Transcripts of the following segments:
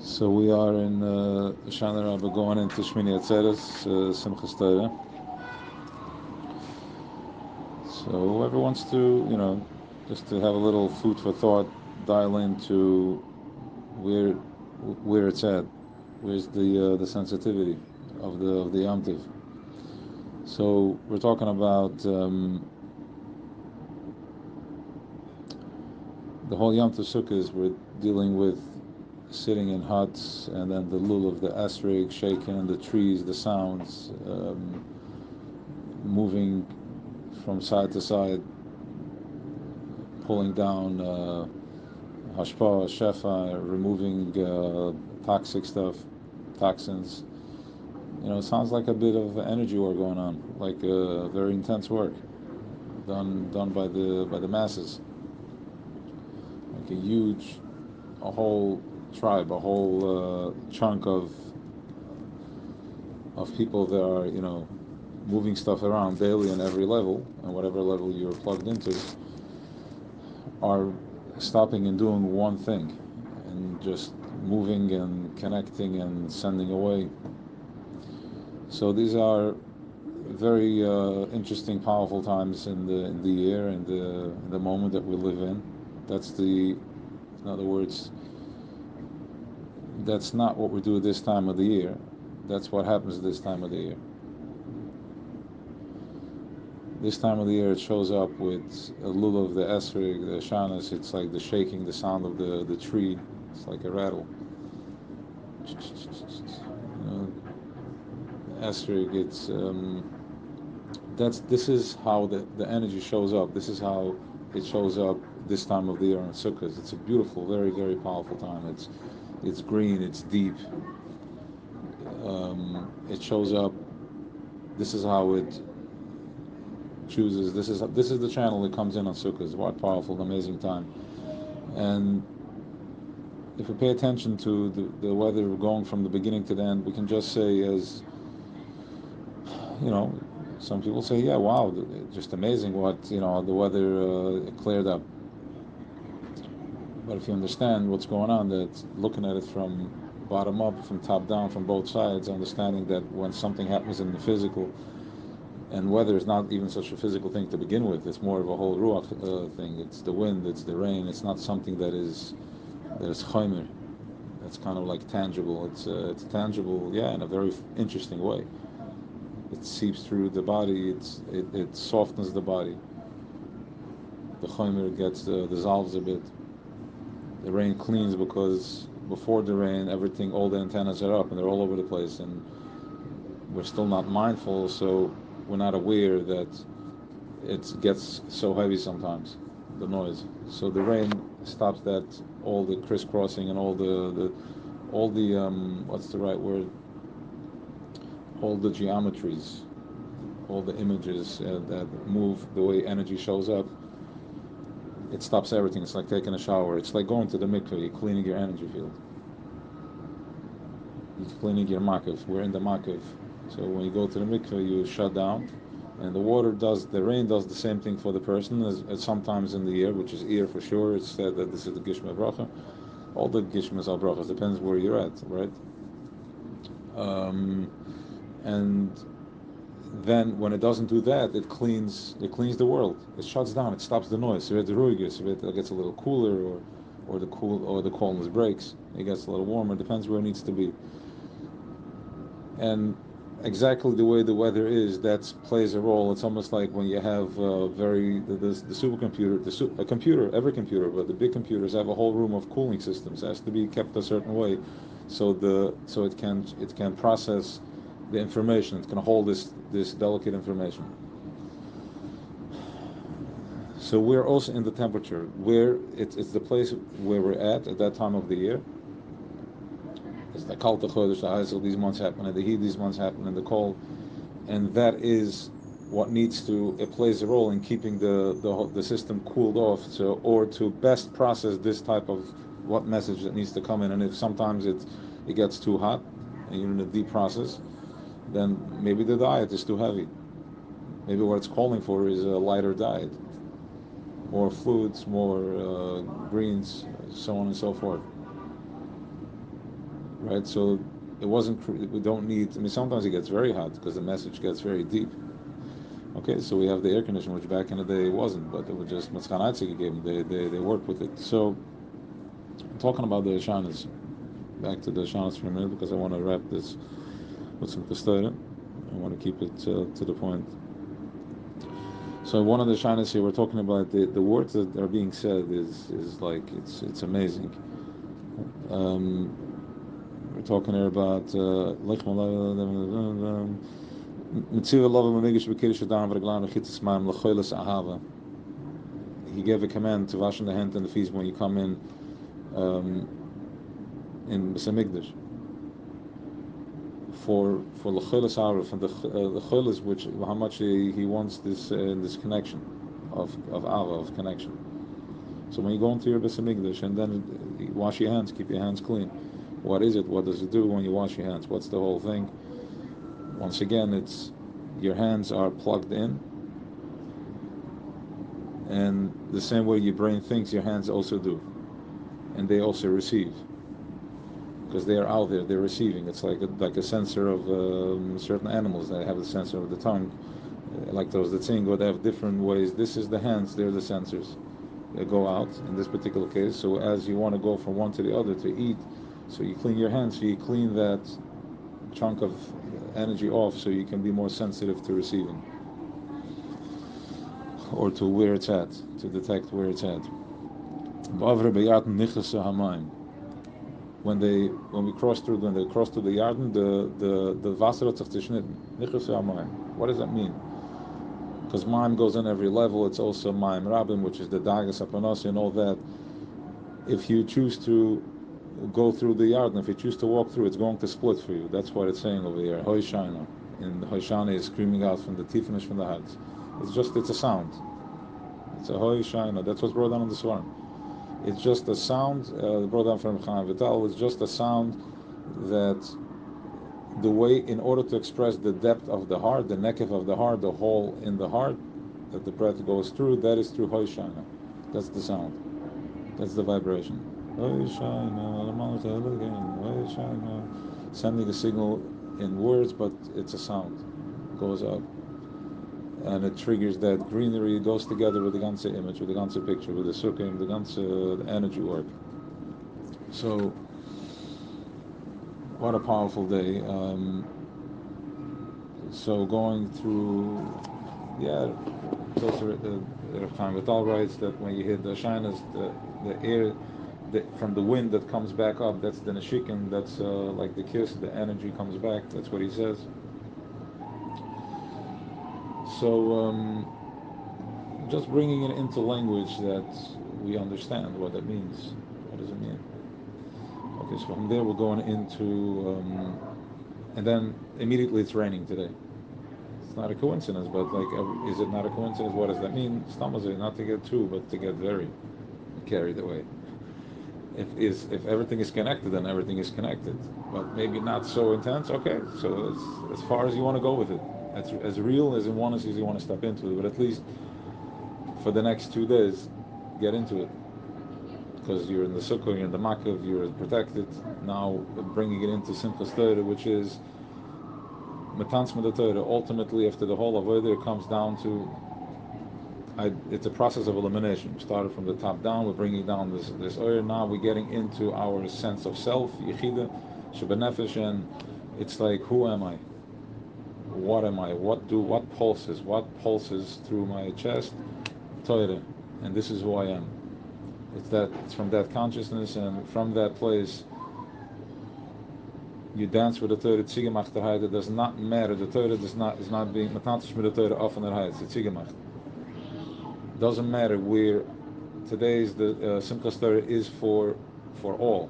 So we are in Shana Rabbah going into Shmini Atzeres, Simchas Torah. So whoever wants to, just to have a little food for thought, dial into where it's at, where's the sensitivity of the Yom Tov. So we're talking about the whole Yom Tov Sukkahs. We're dealing with sitting in huts, and then the lul of the esrog shaking, the trees, the sounds, moving from side to side, pulling down hashpa, shefa, removing toxic stuff, toxins. It sounds like a bit of energy war going on, like very intense work done by the masses, like a whole tribe, a whole chunk of people that are moving stuff around daily on every level, and whatever level you're plugged into, are stopping and doing one thing, and just moving and connecting and sending away. So these are very interesting, powerful times in the year and the moment that we live in. In other words, that's not what we do at this time of the year. That's what happens this time of the year. This time of the year, it shows up with a lul of the esrog, the shanas. It's like the shaking, the sound of the tree. It's like a rattle. Esrog. This is how the energy shows up. This is how it shows up this time of the year on Sukkot. It's a beautiful, very, very powerful time. It's green. It's deep. It shows up. This is how it chooses. This is the channel that comes in on Sukkot. What powerful, amazing time. And if we pay attention to the weather going from the beginning to the end, we can just say, as some people say, yeah, wow, just amazing what the weather cleared up. But if you understand what's going on, that looking at it from bottom up, from top down, from both sides, understanding that when something happens in the physical, and weather is not even such a physical thing to begin with, it's more of a whole ruach thing. It's the wind, it's the rain. It's not something that is chomer. That's kind of like tangible. It's tangible, in a very interesting way. It seeps through the body. It softens the body. The chomer gets dissolves a bit. The rain cleans, because before the rain, all the antennas are up and they're all over the place, and we're still not mindful, so we're not aware that it gets so heavy sometimes, the noise. So the rain stops that, all the crisscrossing and all the what's the right word? All the geometries, all the images that move, the way energy shows up. It stops everything. It's like taking a shower. It's like going to the mikveh. You're cleaning your energy field. You're cleaning your makiv. We're in the makiv. So when you go to the mikveh, you shut down, and the rain does the same thing for the person as sometimes in the year, which is ear for sure. It's said that this is the gishma bracha. All the gishmas are brachas. Depends where you're at, right? And then when it doesn't do that, it cleans the world. It shuts down. It stops the noise. If it gets a little cooler, or the coolness breaks, it gets a little warmer. Depends where it needs to be. And exactly the way the weather is, that plays a role. It's almost like when you have the supercomputer, a computer, every computer, but the big computers have a whole room of cooling systems. It has to be kept a certain way, so it can process the information. It can hold this delicate information. So we're also in the temperature where it's the place where we're at that time of the year. It's the kalt chodesh, the Hazel, these months happen, and the heat, these months happen, and the cold, and that is what it plays a role in keeping the system cooled off, or to best process this type of what message that needs to come in. And if sometimes it gets too hot and you're in a deep process, then maybe the diet is too heavy. Maybe what it's calling for is a lighter diet, more foods, more greens, so on and so forth. right? So it wasn't. We don't need. I mean, sometimes it gets very hot because the message gets very deep. Okay, so we have the air conditioner, which back in the day it wasn't, but it was just Matzchanatzig gave them. They worked with it. So I'm talking about the Shanas. Back to the Shanas for a minute because I want to wrap this with some Torah. I want to keep it to the point. So one of the Shanas here, we're talking about the words that are being said is like it's amazing. We're talking here about he gave a command to washing the hand and the feet when you come in Besamikdash for l'cholas arif and the cholas, which how much he wants this connection of ava, of connection. So when you go into your Besamikdash and then you wash your hands, keep your hands clean. What is it? What does it do when you wash your hands? What's the whole thing? Once again, it's your hands are plugged in, and the same way your brain thinks, your hands also do, and they also receive, because they are out there. They're receiving. It's like a sensor of certain animals that have the sensor of the tongue, like those that sing. They have different ways. This is the hands. They're the sensors. They go out in this particular case. So as you want to go from one to the other to eat, so you clean your hands. So you clean that chunk of energy off, so you can be more sensitive to receiving, or to where it's at, to detect where it's at. When they cross through the Yarden, the Wasser hat sich zerschnitten. What does that mean? Because Maim goes in every level. It's also Maim Rabim, which is the Dagas Apanos and all that. If you choose to go through the Yarden, if you choose to walk through, it's going to split for you. That's what it's saying over here. Hoy Shaina. And Hoy Shaina is screaming out from the Tifnish, from the hearts. It's a sound. It's a Hoy Shaina. That's what's brought down on the Swarm. It's just a sound, brought down from Chaim Vital, it's just a sound that the way, in order to express the depth of the heart, the nekev of the heart, the hole in the heart, that the breath goes through, that is through Hoy Shaina. That's the sound. That's the vibration. Hoy Shaina, Hoy Shaina. Sending a signal in words, but it's a sound. It goes up. And it triggers that greenery. It goes together with the ganze image, with the ganze picture, with the sukkah, the ganze energy work. So, what a powerful day. So going through, those are the Chaim Vital writes that when you hit the shinas, the air from the wind that comes back up, that's the neshikin, that's like the kiss, the energy comes back. That's what he says. So just bringing it into language that we understand what that means. What does it mean? Okay, so from there we're going into, and then immediately it's raining today. It's not a coincidence, but like, is it not a coincidence? What does that mean? Stamazir, not to get too, but to get very carried away. If everything is connected, then everything is connected, but maybe not so intense. Okay, so it's as far as you want to go with it. As real as you want to step into it, but at least for the next 2 days, get into it, because you're in the sukkah, you're in the makav, you're protected. Now bringing it into Simchas Torah, which is Matans Mida Torah. Ultimately, after the whole avodah, it comes down to it's a process of elimination. We started from the top down. We're bringing down this oil. Now we're getting into our sense of self, Yechida, Shebenefesh, and it's like, who am I? What am I? What pulses? What pulses through my chest? Torah, and this is who I am. It's from that consciousness, and from that place, you dance with the Torah. Tzigemacht. It does not matter. The Torah is not being matantish with the Torah often at heights. It's Tzigemacht. Doesn't matter where today's the Simchas Torah is for all,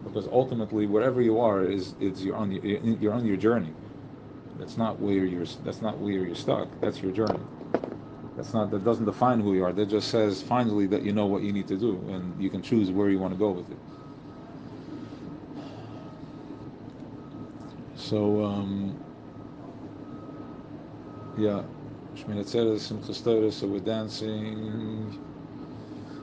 because ultimately wherever you are you're on your journey. That's not where you're stuck. That's your journey. That doesn't define who you are. That just says finally that you know what you need to do, and you can choose where you want to go with it. So Shmini Atzeres, Simchas Torah. So we're dancing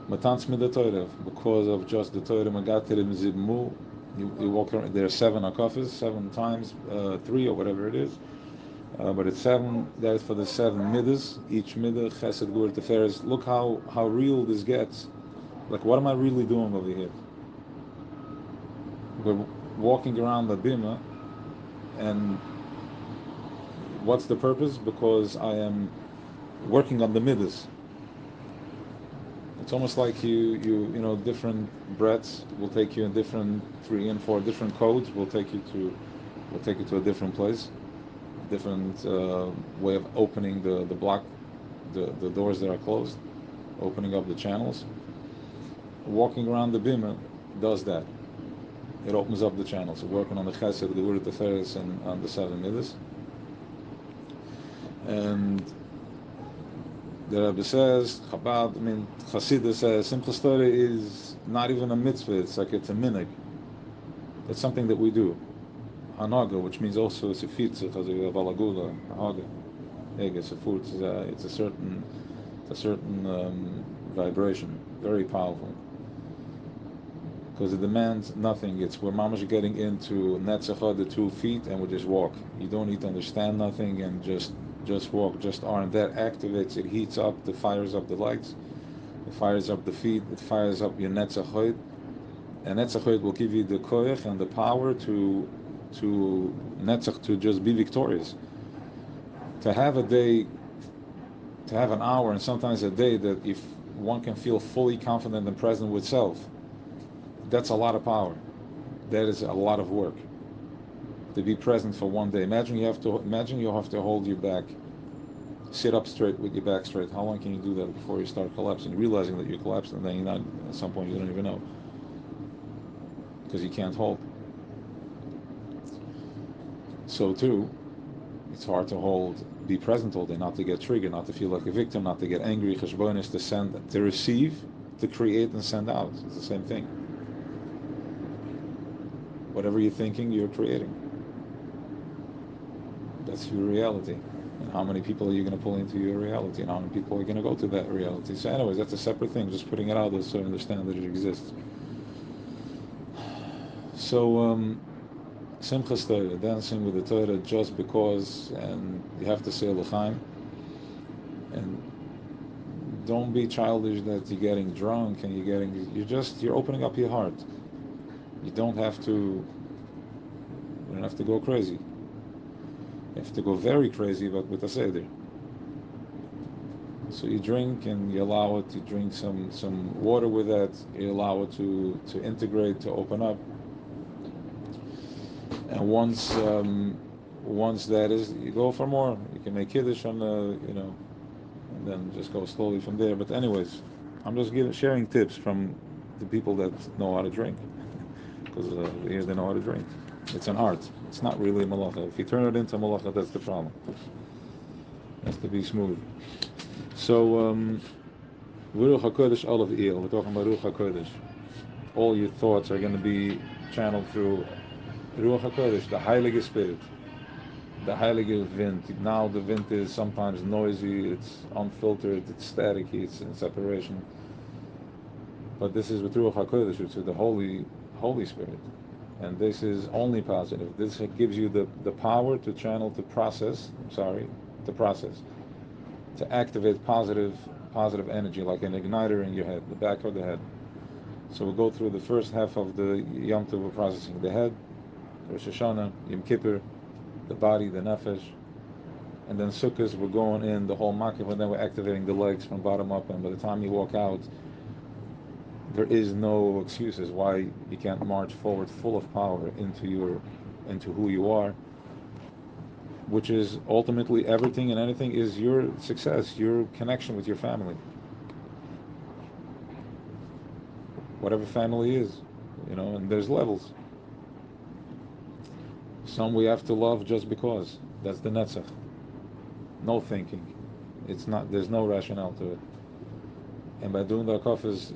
Matans Mida Torah because of just the Torah Magatir Zibmu, You walk around. There are 7 akafas, 7 times 3 or whatever it is. But it's 7. That is for the 7 midas. Each midah, chesed, gur, teferes. Look how real this gets. Like, what am I really doing over here? We're walking around the bima, and what's the purpose? Because I am working on the midas. It's almost like you know, different breaths will take you in different 3 and 4 different codes. Will take you to a different place, different way of opening the block, the doors that are closed, opening up the channels. Walking around the bima does that. It opens up the channels. We're working on the chesed, the gur, the teferes, and on the 7 midas. And the Rebbe says, Chabad, Chassidus says, Simchas Torah is not even a mitzvah, it's like it's a minig. It's something that we do. Hanaga, which means also it's a fitz, it's a valagula, haga, it's a food, it's a certain vibration, very powerful. Because it demands nothing. We're mamash getting into netzacha, the 2 feet, and we just walk. You don't need to understand nothing, and just walk, just arm. That activates, it heats up, it fires up the legs, it fires up the feet, it fires up your netzachot, and netzachot will give you the koyach and the power to netzach, to just be victorious. To have a day, to have an hour, and sometimes a day that if one can feel fully confident and present with self, that's a lot of power. That is a lot of work. To be present for one day. Imagine you have to hold your back, sit up straight with your back straight. How long can you do that before you start collapsing? Realizing that you're collapsing, and then at some point you don't even know, because you can't hold. So too, it's hard to be present all day, not to get triggered, not to feel like a victim, not to get angry. Cheshbon is to receive, to create and send out. It's the same thing. Whatever you're thinking, you're creating. That's your reality. And how many people are you going to pull into your reality? And how many people are going to go to that reality? So anyways, that's a separate thing. Just putting it out there so you understand that it exists. So, Simchas Torah, dancing with the Torah just because, and you have to say l'chaim. And don't be childish that you're getting drunk and you're opening up your heart. You don't have to go crazy. You have to go very crazy, but with a seder. So you drink and you allow it to drink some water with that. You allow it to integrate, to open up. And once that is, you go for more. You can make kiddush on and then just go slowly from there. But anyways, I'm just sharing tips from the people that know how to drink, because here they know how to drink. It's an art. It's not really a malacha. If you turn it into malacha, that's the problem. It has to be smooth. So, Ruach HaKodesh Olav Il. We're talking about Ruach HaKodesh. All your thoughts are going to be channeled through Ruach HaKodesh, the Heilige Spirit, the Heilige Wind. Now the wind is sometimes noisy, it's unfiltered, it's staticky, it's in separation. But this is with Ruach HaKodesh, which is the Holy Spirit. And this is only positive. This gives you the power to channel, to process, to activate positive energy, like an igniter in your head, the back of the head. So we'll go through the first half of the Yom Tov, we're processing the head, Rosh Hashanah, Yom Kippur, the body, the nefesh, and then Sukkot, we're going in the whole Makkah, and then we're activating the legs from bottom up, and by the time you walk out, there is no excuses why you can't march forward full of power into who you are, which is ultimately everything and anything is your success, your connection with your family. Whatever family is, and there's levels. Some we have to love just because. That's the netzach. No thinking. There's no rationale to it. And by doing the akafas,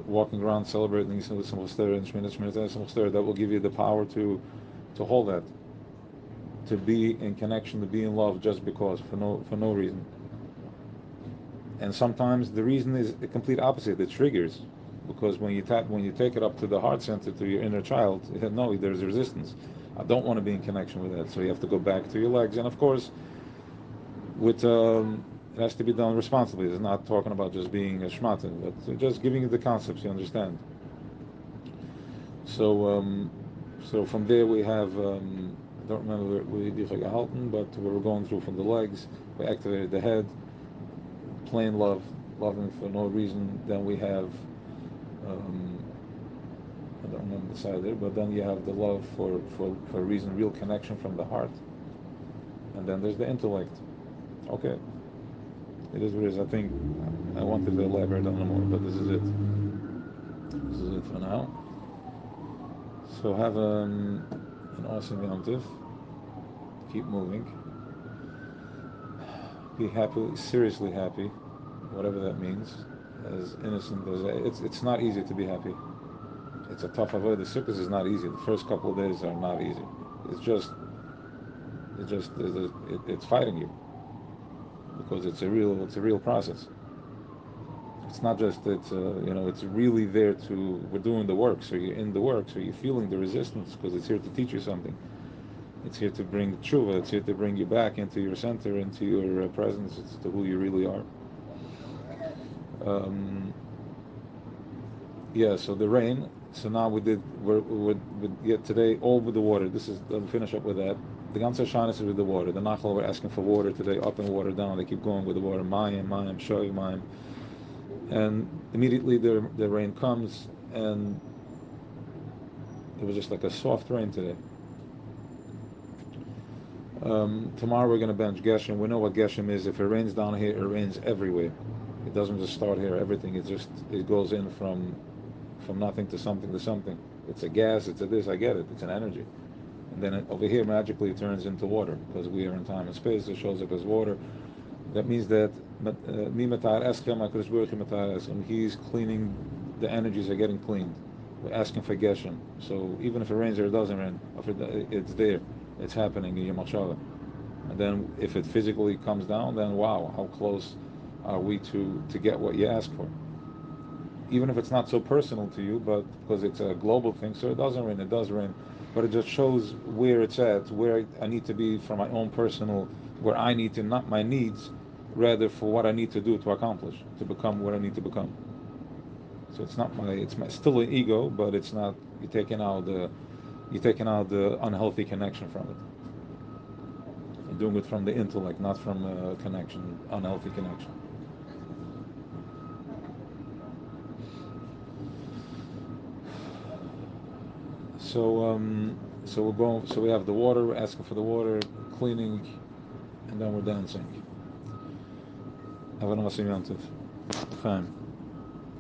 walking around celebrating with Simchas Torah and Simchas Torah, that will give you the power to hold that, to be in connection, to be in love just because, for no reason. And sometimes the reason is the complete opposite. It triggers. because when you take it up to the heart center, to your inner child, no, there's resistance. I don't want to be in connection with that, so you have to go back to your legs, and of course, with it has to be done responsibly. It's not talking about just being a shmatin, but just giving you the concepts, you understand. So from there we have, I don't remember where we gehalten, but we were going through from the legs. We activated the head, plain love, loving for no reason. Then we have, I don't remember the side there, but then you have the love for a reason, real connection from the heart. And then there's the intellect. Okay. It is what it is. I think I wanted to elaborate on it more, but this is it. This is it for now. So have an awesome Yom Tov. Keep moving. Be happy, seriously happy, whatever that means. As innocent as it's not easy to be happy. It's a tough avoid. The Sukkot is not easy. The first couple of days are not easy. It's fighting you, because it's a real process. It's not just it's really there we're doing the work, so you're in the work, so you're feeling the resistance, because it's here to teach you something. It's here to bring tshuva. It's here to bring you back into your center, into your presence. It's to who you really are. So the rain. So now we're get today all with the water. We'll finish up with that. The ganze Shana is with the water. The Nachal, we're asking for water today, up and water down. They keep going with the water. Mayim, shoy, mayim. And immediately the rain comes, and it was just like a soft rain today. Tomorrow we're going to bench Geshem. We know what Geshem is. If it rains down here, it rains everywhere. It doesn't just start here. Everything. It goes in from nothing to something to something. It's a gas. It's a this. I get it. It's an energy. And then over here magically it turns into water, because we are in time and space. It shows up as water. That means that he's cleaning. The energies are getting cleaned. We're asking for Geshem. So even if it rains or it doesn't rain, it's there. It's happening in your machshava. And then if it physically comes down, then wow, how close are we to get what you ask for? Even if it's not so personal to you, but because it's a global thing, so it doesn't rain, it does rain. But it just shows where it's at, where I need to be for my own personal, where I need to, not my needs, rather for what I need to do to accomplish, to become what I need to become. So it's not still an ego, but it's not, you're taking out the unhealthy connection from it. You're doing it from the intellect, not from a connection, unhealthy connection. So we're going. So we have the water. We're asking for the water, cleaning, and then we're dancing. Have an awesome Yom Tov. Fine.